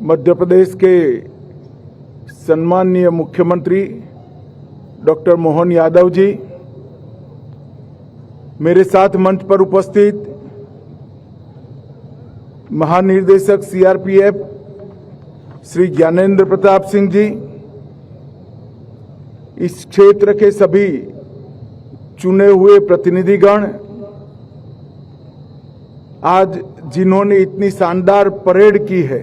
मध्य प्रदेश के सम्माननीय मुख्यमंत्री डॉक्टर मोहन यादव जी, मेरे साथ मंच पर उपस्थित महानिदेशक सीआरपीएफ श्री ज्ञानेंद्र प्रताप सिंह जी, इस क्षेत्र के सभी चुने हुए प्रतिनिधिगण, आज जिन्होंने इतनी शानदार परेड की है,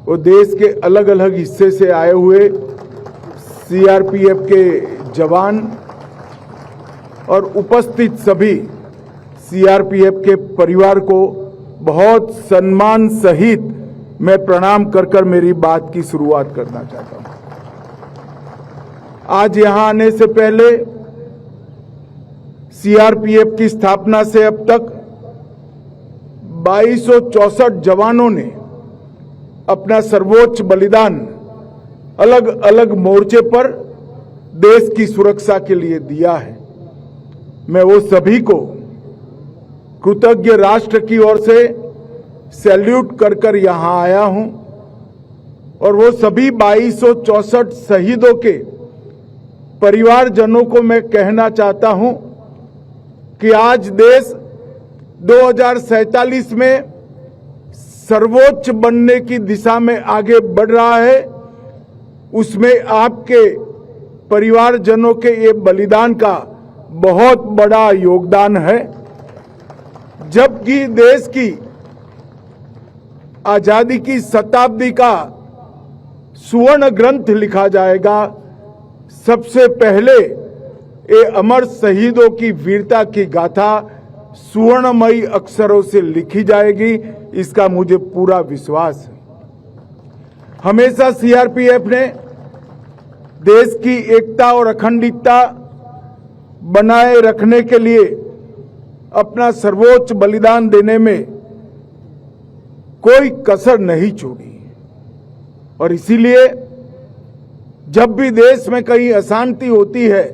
वो देश के अलग अलग हिस्से से आए हुए सीआरपीएफ के जवान और उपस्थित सभी सीआरपीएफ के परिवार को बहुत सम्मान सहित मैं प्रणाम कर मेरी बात की शुरुआत करना चाहता हूं। आज यहां आने से पहले सीआरपीएफ की स्थापना से अब तक 2264 जवानों ने अपना सर्वोच्च बलिदान अलग अलग मोर्चे पर देश की सुरक्षा के लिए दिया है। मैं वो सभी को कृतज्ञ राष्ट्र की ओर से सैल्यूट कर यहां आया हूं और वो सभी 2264 शहीदों के परिवारजनों को मैं कहना चाहता हूं कि आज देश 2047 में सर्वोच्च बनने की दिशा में आगे बढ़ रहा है। उसमें आपके परिवारजनों के ये बलिदान का बहुत बड़ा योगदान है। जबकि देश की आजादी की शताब्दी का सुवर्ण ग्रंथ लिखा जाएगा, सबसे पहले ये अमर शहीदों की वीरता की गाथा सुवर्णमयी अक्षरों से लिखी जाएगी, इसका मुझे पूरा विश्वास है। हमेशा सीआरपीएफ ने देश की एकता और अखंडता बनाए रखने के लिए अपना सर्वोच्च बलिदान देने में कोई कसर नहीं छोड़ी और इसीलिए जब भी देश में कहीं अशांति होती है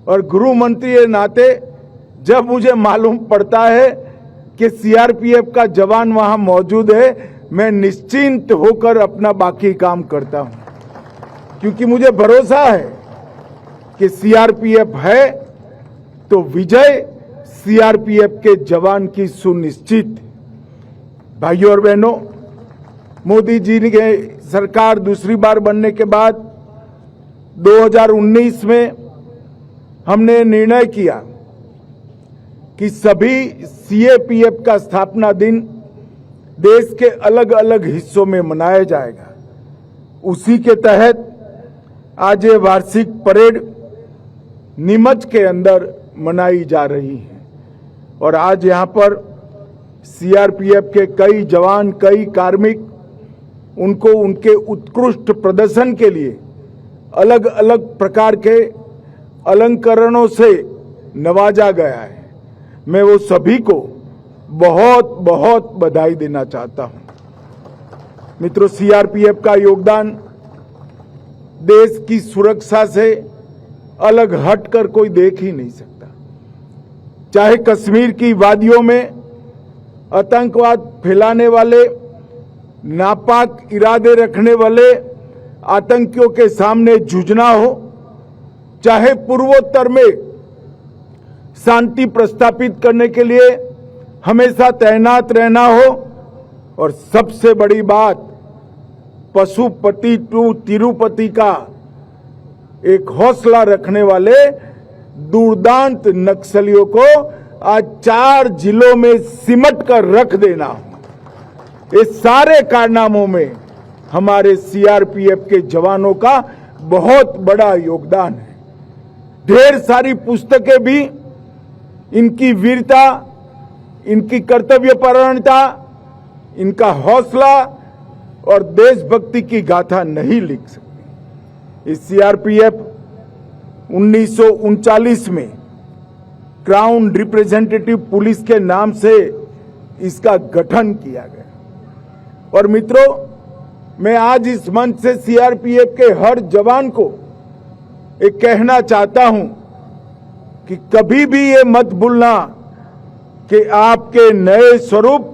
और गृह मंत्री के नाते जब मुझे मालूम पड़ता है कि सीआरपीएफ का जवान वहां मौजूद है, मैं निश्चिंत होकर अपना बाकी काम करता हूं, क्योंकि मुझे भरोसा है कि सीआरपीएफ है तो विजय सीआरपीएफ के जवान की सुनिश्चित। भाइयों और बहनों, मोदी जी के सरकार दूसरी बार बनने के बाद 2019 में हमने निर्णय किया कि सभी सीएपीएफ का स्थापना दिन देश के अलग अलग हिस्सों में मनाया जाएगा। उसी के तहत आज ये वार्षिक परेड नीमच के अंदर मनाई जा रही है और आज यहाँ पर सीआरपीएफ के कई जवान, कई कार्मिक, उनको उनके उत्कृष्ट प्रदर्शन के लिए अलग अलग प्रकार के अलंकरणों से नवाजा गया है। मैं वो सभी को बहुत बहुत बधाई देना चाहता हूं। मित्रों, सीआरपीएफ का योगदान देश की सुरक्षा से अलग हटकर कोई देख ही नहीं सकता। चाहे कश्मीर की वादियों में आतंकवाद फैलाने वाले, नापाक इरादे रखने वाले आतंकियों के सामने जूझना हो, चाहे पूर्वोत्तर में शांति प्रस्थापित करने के लिए हमेशा तैनात रहना हो, और सबसे बड़ी बात पशुपति टू तिरुपति का एक हौसला रखने वाले दुर्दांत नक्सलियों को आज 4 जिलों में सिमट कर रख देना हो। इस सारे कारनामों में हमारे सीआरपीएफ के जवानों का बहुत बड़ा योगदान है। ढेर सारी पुस्तकें भी इनकी वीरता, इनकी कर्तव्यपरायणता, इनका हौसला और देशभक्ति की गाथा नहीं लिख सकती। इस सीआरपीएफ 1939 में क्राउन रिप्रेजेंटेटिव पुलिस के नाम से इसका गठन किया गया। और मित्रों, मैं आज इस मंच से सीआरपीएफ के हर जवान को एक कहना चाहता हूं कि कभी भी ये मत भूलना कि आपके नए स्वरूप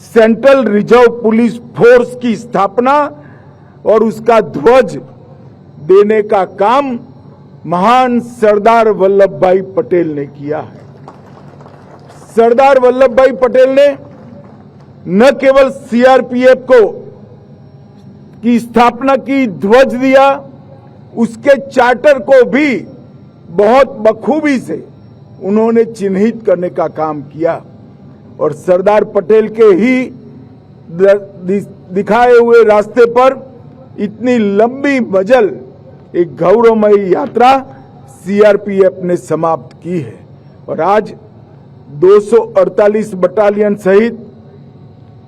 सेंट्रल रिजर्व पुलिस फोर्स की स्थापना और उसका ध्वज देने का काम महान सरदार वल्लभ भाई पटेल ने किया है। सरदार वल्लभ भाई पटेल ने न केवल सीआरपीएफ की स्थापना की, ध्वज दिया, उसके चार्टर को भी बहुत बखूबी से उन्होंने चिन्हित करने का काम किया और सरदार पटेल के ही दिखाए हुए रास्ते पर इतनी लंबी मजल एक गौरवमयी यात्रा सीआरपीएफ ने समाप्त की है और आज 248 बटालियन सहित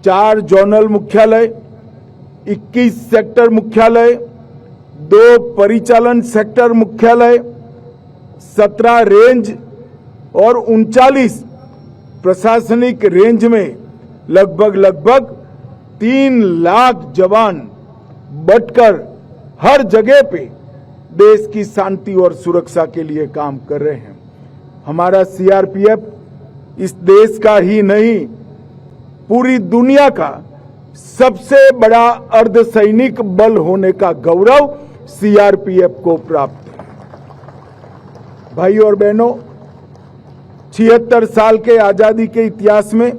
4 जोनल मुख्यालय, 21 सेक्टर मुख्यालय, 2 परिचालन सेक्टर मुख्यालय, 17 रेंज और 39 प्रशासनिक रेंज में लगभग 3 लाख जवान बटकर हर जगह पे देश की शांति और सुरक्षा के लिए काम कर रहे हैं। हमारा सीआरपीएफ इस देश का ही नहीं, पूरी दुनिया का सबसे बड़ा अर्धसैनिक बल होने का गौरव सीआरपीएफ को प्राप्त है। भाई और बहनों, 76 साल के आजादी के इतिहास में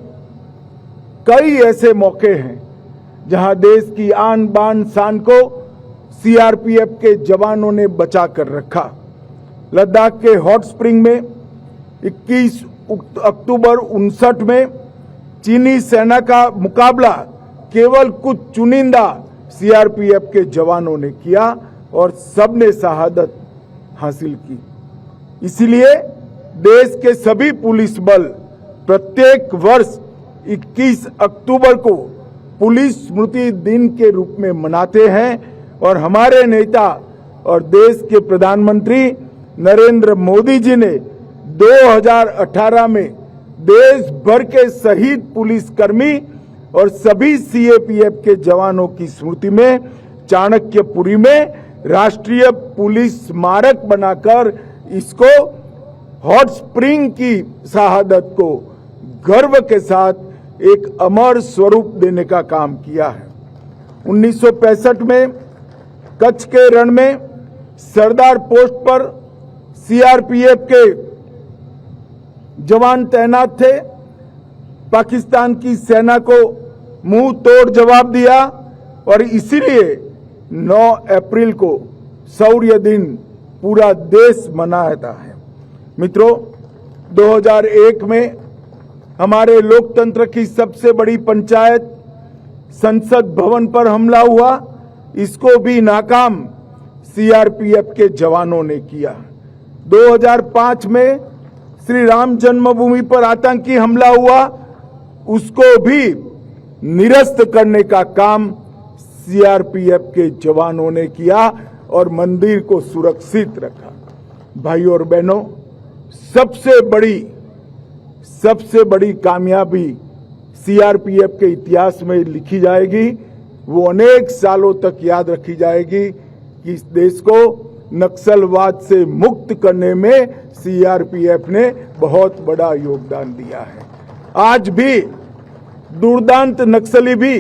कई ऐसे मौके हैं जहां देश की आन बान शान को सीआरपीएफ के जवानों ने बचा कर रखा। लद्दाख के हॉट स्प्रिंग में 21 अक्टूबर 1959 में चीनी सेना का मुकाबला केवल कुछ चुनिंदा सीआरपीएफ के जवानों ने किया और सबने शहादत हासिल की। इसीलिए देश के सभी पुलिस बल प्रत्येक वर्ष 21 अक्टूबर को पुलिस स्मृति दिन के रूप में मनाते हैं और हमारे नेता और देश के प्रधानमंत्री नरेंद्र मोदी जी ने 2018 में देश भर के शहीद पुलिसकर्मी और सभी सीएपीएफ के जवानों की स्मृति में चाणक्यपुरी में राष्ट्रीय पुलिस स्मारक बनाकर इसको हॉट स्प्रिंग की शहादत को गर्व के साथ एक अमर स्वरूप देने का काम किया है। 1965 में कच्छ के रण में सरदार पोस्ट पर सीआरपीएफ के जवान तैनात थे। पाकिस्तान की सेना को मुंह तोड़ जवाब दिया और इसीलिए 9 अप्रैल को शौर्य दिन पूरा देश मनाता है। मित्रों, 2001 में हमारे लोकतंत्र की सबसे बड़ी पंचायत संसद भवन पर हमला हुआ, इसको भी नाकाम सीआरपीएफ के जवानों ने किया। 2005 में श्री राम जन्मभूमि पर आतंकी हमला हुआ, उसको भी निरस्त करने का काम सीआरपीएफ के जवानों ने किया और मंदिर को सुरक्षित रखा। भाइयों और बहनों, सबसे बड़ी कामयाबी सीआरपीएफ के इतिहास में लिखी जाएगी, वो अनेक सालों तक याद रखी जाएगी कि इस देश को नक्सलवाद से मुक्त करने में सीआरपीएफ ने बहुत बड़ा योगदान दिया है। आज भी दुर्दांत नक्सली भी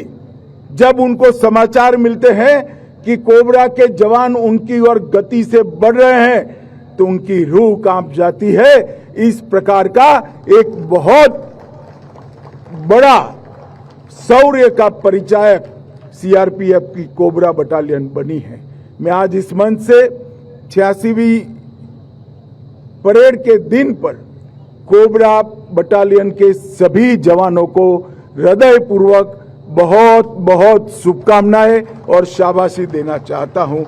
जब उनको समाचार मिलते हैं कि कोबरा के जवान उनकी ओर गति से बढ़ रहे हैं तो उनकी रूह कांप जाती है। इस प्रकार का एक बहुत बड़ा शौर्य का परिचायक सीआरपीएफ की कोबरा बटालियन बनी है। मैं आज इस मंच से 86वीं परेड के दिन पर कोबरा बटालियन के सभी जवानों को हृदयपूर्वक बहुत बहुत शुभकामनाएं और शाबाशी देना चाहता हूं।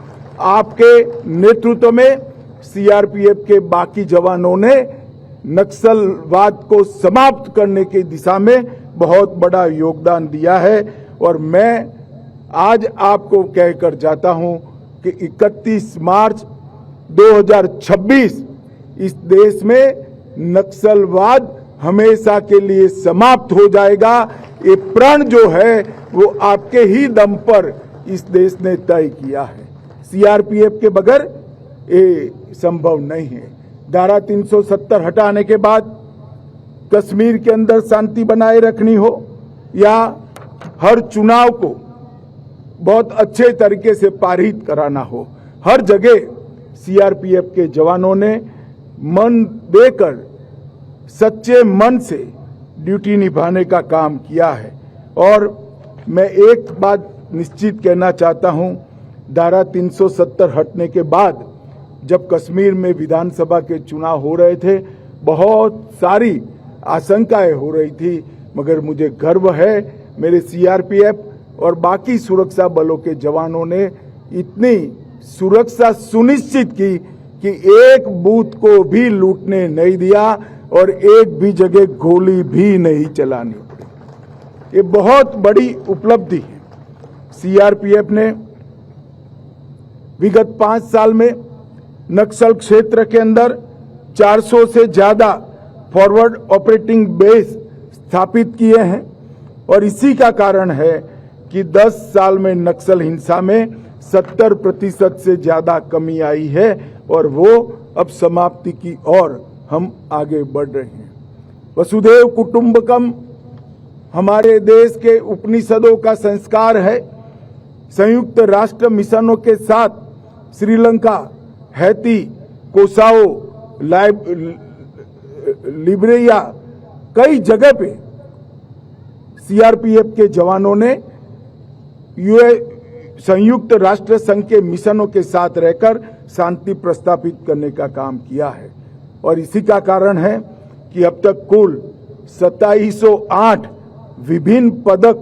आपके नेतृत्व में सीआरपीएफ के बाकी जवानों ने नक्सलवाद को समाप्त करने की दिशा में बहुत बड़ा योगदान दिया है और मैं आज आपको कहकर जाता हूं कि 31 मार्च 2026 इस देश में नक्सलवाद हमेशा के लिए समाप्त हो जाएगा। ये प्रण जो है वो आपके ही दम पर इस देश ने तय किया है। सीआरपीएफ के बगैर ये संभव नहीं है। धारा 370 हटाने के बाद कश्मीर के अंदर शांति बनाए रखनी हो, या हर चुनाव को बहुत अच्छे तरीके से पारित कराना हो, हर जगह सीआरपीएफ के जवानों ने मन देकर सच्चे मन से ड्यूटी निभाने का काम किया है। और मैं एक बात निश्चित कहना चाहता हूं, धारा 370 हटने के बाद जब कश्मीर में विधानसभा के चुनाव हो रहे थे, बहुत सारी आशंकाएं हो रही थी, मगर मुझे गर्व है मेरे सीआरपीएफ और बाकी सुरक्षा बलों के जवानों ने इतनी सुरक्षा सुनिश्चित की कि एक बूथ को भी लूटने नहीं दिया और एक भी जगह गोली भी नहीं चलानी पड़ी। ये बहुत बड़ी उपलब्धि है। सीआरपीएफ ने विगत 5 साल में नक्सल क्षेत्र के अंदर 400 से ज्यादा फॉरवर्ड ऑपरेटिंग बेस स्थापित किए हैं और इसी का कारण है कि 10 साल में नक्सल हिंसा में 70% से ज्यादा कमी आई है और वो अब समाप्ति की ओर हम आगे बढ़ रहे हैं। वसुधैव कुटुंबकम हमारे देश के उपनिषदों का संस्कार है। संयुक्त राष्ट्र मिशनों के साथ श्रीलंका, हैती, कोसावो, लिबरिया कई जगह पे सीआरपीएफ के जवानों ने संयुक्त राष्ट्र संघ के मिशनों के साथ रहकर शांति प्रस्थापित करने का काम किया है और इसी का कारण है कि अब तक कुल 2708 विभिन्न पदक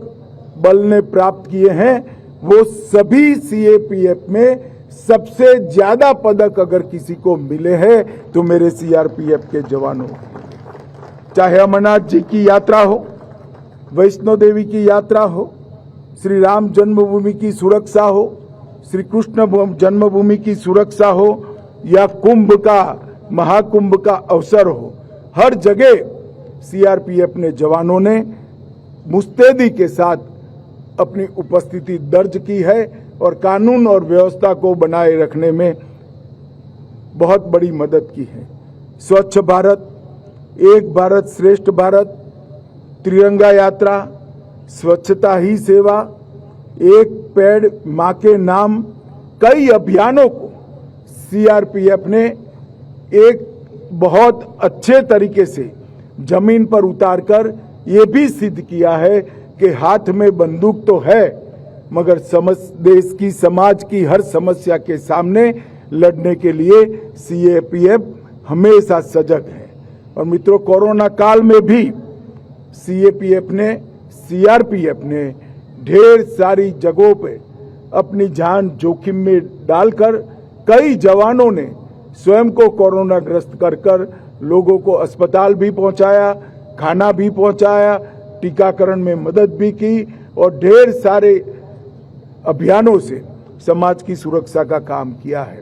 बल ने प्राप्त किए हैं। वो सभी सीएपीएफ में सबसे ज्यादा पदक अगर किसी को मिले हैं तो मेरे सीआरपीएफ के जवानों, चाहे अमरनाथ जी की यात्रा हो, वैष्णो देवी की यात्रा हो, श्री राम जन्मभूमि की सुरक्षा हो, श्री कृष्ण जन्मभूमि की सुरक्षा हो या कुंभ का, महाकुंभ का अवसर हो, हर जगह सीआरपीएफ ने जवानों ने मुस्तैदी के साथ अपनी उपस्थिति दर्ज की है और कानून और व्यवस्था को बनाए रखने में बहुत बड़ी मदद की है। स्वच्छ भारत, एक भारत श्रेष्ठ भारत, तिरंगा यात्रा, स्वच्छता ही सेवा, एक पेड़ मां के नाम, कई अभियानों को सीआरपीएफ ने एक बहुत अच्छे तरीके से जमीन पर उतारकर ये भी सिद्ध किया है कि हाथ में बंदूक तो है मगर देश की, समाज की हर समस्या के सामने लड़ने के लिए सीएपीएफ हमेशा सजग है। और मित्रों, कोरोना काल में भी सीआरपीएफ ने ढेर सारी जगहों पे अपनी जान जोखिम में डालकर कई जवानों ने स्वयं को कोरोना ग्रस्त कर लोगों को अस्पताल भी पहुंचाया, खाना भी पहुंचाया, टीकाकरण में मदद भी की और ढेर सारे अभियानों से समाज की सुरक्षा का काम किया है।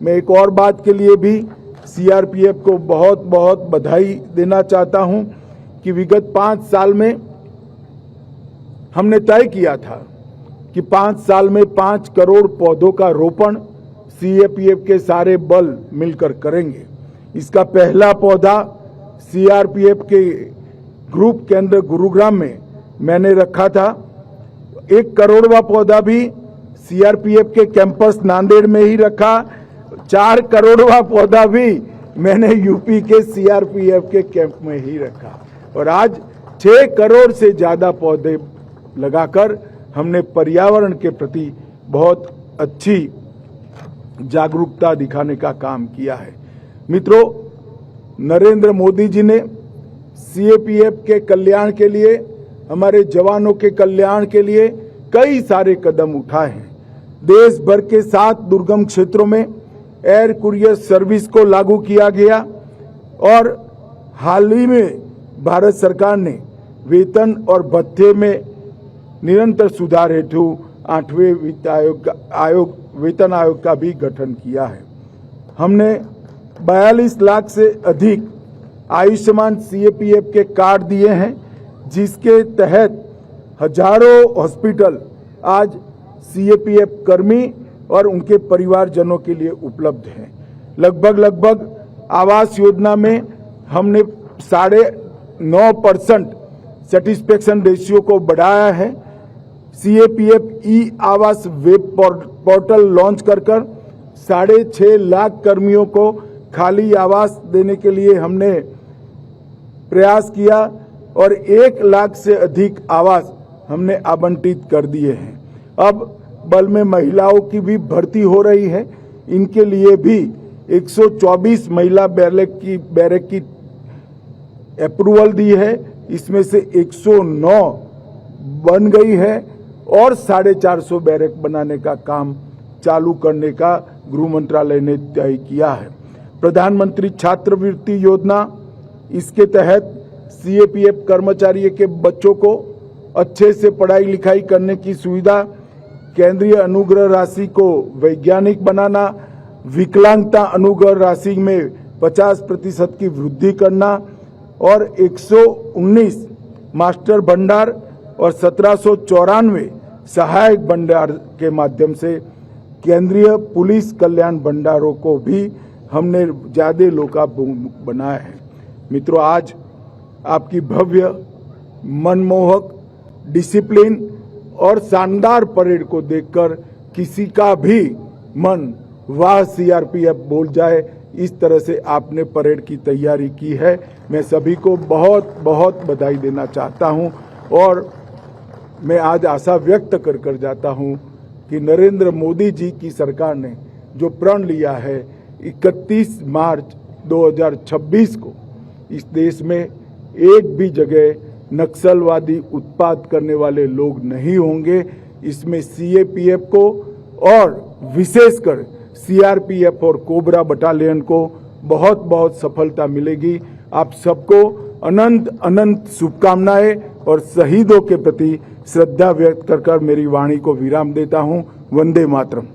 मैं एक और बात के लिए भी सीआरपीएफ को बहुत बहुत बधाई देना चाहता हूं कि विगत 5 साल में हमने तय किया था कि 5 साल में 5 करोड़ पौधों का रोपण सीएपीएफ के सारे बल मिलकर करेंगे। इसका पहला पौधा सीआरपीएफ के ग्रुप केंद्र गुरुग्राम में मैंने रखा था। 1 करोड़वा पौधा भी सीआरपीएफ के कैंपस नांदेड़ में ही रखा। 4 करोड़वा पौधा भी मैंने यूपी के सीआरपीएफ के कैंप में ही रखा और आज 6 करोड़ से ज्यादा पौधे लगाकर हमने पर्यावरण के प्रति बहुत अच्छी जागरूकता दिखाने का काम किया है। मित्रों, नरेंद्र मोदी जी ने सीएपीएफ के कल्याण के लिए, हमारे जवानों के कल्याण के लिए कई सारे कदम उठाए हैं। देश भर के 7 दुर्गम क्षेत्रों में एयर कुरियर सर्विस को लागू किया गया और हाल ही में भारत सरकार ने वेतन और भत्ते में निरंतर सुधार हेतु 8वें वेतन आयोग का भी गठन किया है। हमने 42 लाख से अधिक आयुष्मान सीएपीएफ के कार्ड दिए हैं, जिसके तहत हजारों हॉस्पिटल आज सीएपीएफ कर्मी और उनके परिवारजनों के लिए उपलब्ध हैं। लगभग आवास योजना में हमने 9.5% सेटिस्फेक्शन रेशियो को बढ़ाया है। सीएपीएफ ई आवास वेब पोर्टल लॉन्च कर 6.5 लाख कर्मियों को खाली आवास देने के लिए हमने प्रयास किया और 1 लाख से अधिक आवास हमने आवंटित कर दिए हैं। अब बल में महिलाओं की भी भर्ती हो रही है। इनके लिए भी 124 महिला बैरक की अप्रूवल दी है। इसमें से 109 बन गई है और 450 बैरक बनाने का काम चालू करने का गृह मंत्रालय ने तय किया है। प्रधानमंत्री छात्रवृत्ति योजना, इसके तहत सीएपीएफ कर्मचारियों के बच्चों को अच्छे से पढ़ाई लिखाई करने की सुविधा, केंद्रीय अनुग्रह राशि को वैज्ञानिक बनाना, विकलांगता अनुग्रह राशि में 50% की वृद्धि करना और 119 मास्टर भंडार और 1794 सहायक भंडार के माध्यम से केंद्रीय पुलिस कल्याण भंडारों को भी हमने ज्यादा लोकाभिमुख बनाया है। मित्रों, आज आपकी भव्य, मनमोहक, डिसिप्लिन और शानदार परेड को देखकर किसी का भी मन वाह सीआरपीएफ बोल जाए, इस तरह से आपने परेड की तैयारी की है। मैं सभी को बहुत बहुत बधाई देना चाहता हूं और मैं आज आशा व्यक्त कर जाता हूं कि नरेंद्र मोदी जी की सरकार ने जो प्रण लिया है 31 मार्च 2026 को इस देश में एक भी जगह नक्सलवादी उत्पात करने वाले लोग नहीं होंगे। इसमें सीएपीएफ को और विशेषकर सीआरपीएफ और कोबरा बटालियन को बहुत बहुत सफलता मिलेगी। आप सबको अनंत अनंत शुभकामनाएं और शहीदों के प्रति श्रद्धा व्यक्त कर मेरी वाणी को विराम देता हूं। वंदे मातरम।